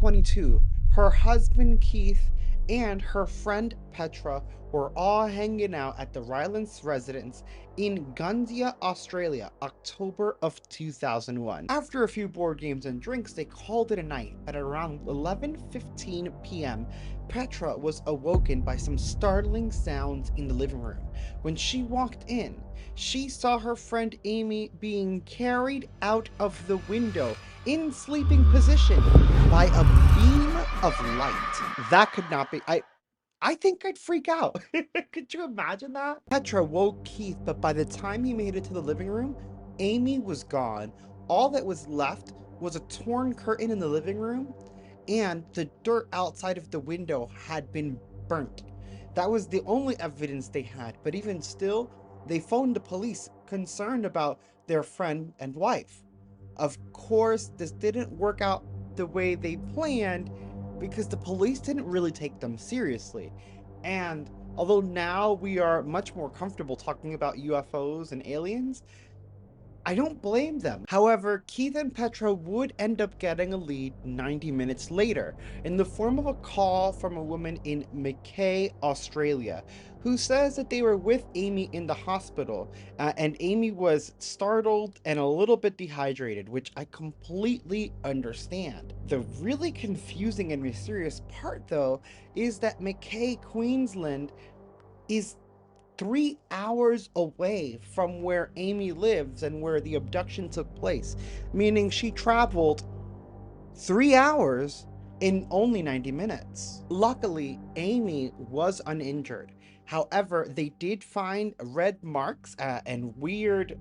2022, her husband Keith and her friend Petra were all hanging out at the Rylance residence in Gundia, Australia, October of 2001. After a few board games and drinks, they called it a night. At around 11:15 p.m., Petra was awoken by some startling sounds in the living room. When she walked in, she saw her friend Amy being carried out of the window in sleeping position by a beam of light. That could not be. I think I'd freak out. Could you imagine that? Petra woke Keith, but by the time he made it to the living room, Amy was gone. All that was left was a torn curtain in the living room, and the dirt outside of the window had been burnt. That was the only evidence they had, but even still, they phoned the police concerned about their friend and wife. Of course, this didn't work out the way they planned because the police didn't really take them seriously. And although now we are much more comfortable talking about UFOs and aliens, I don't blame them. However, Keith and Petra would end up getting a lead 90 minutes later in the form of a call from a woman in Mackay, Australia, who says that they were with Amy in the hospital, and Amy was startled and a little bit dehydrated, which I completely understand. The really confusing and mysterious part, though, is that Mackay, Queensland, is 3 hours away from where Amy lives and where the abduction took place, meaning she traveled 3 hours in only 90 minutes. Luckily, Amy was uninjured. However, they did find red marks and weird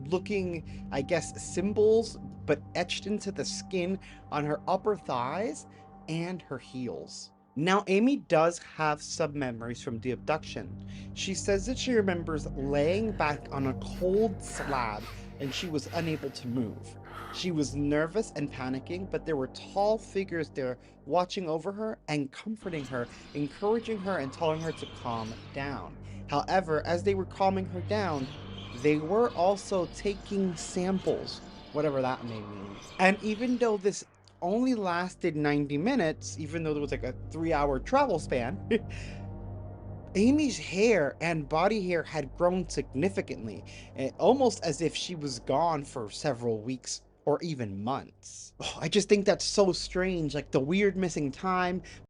looking, I guess, symbols, but etched into the skin on her upper thighs and her heels. Now, Amy does have some memories from the abduction. She says that she remembers laying back on a cold slab and she was unable to move. She was nervous and panicking, but there were tall figures there watching over her and comforting her, encouraging her and telling her to calm down. However, as they were calming her down, they were also taking samples, whatever that may mean. And even though this only lasted 90 minutes, even though there was like a 3 hour travel span, Amy's hair and body hair had grown significantly, almost as if she was gone for several weeks or even months. Oh, I just think that's so strange, like the weird missing time,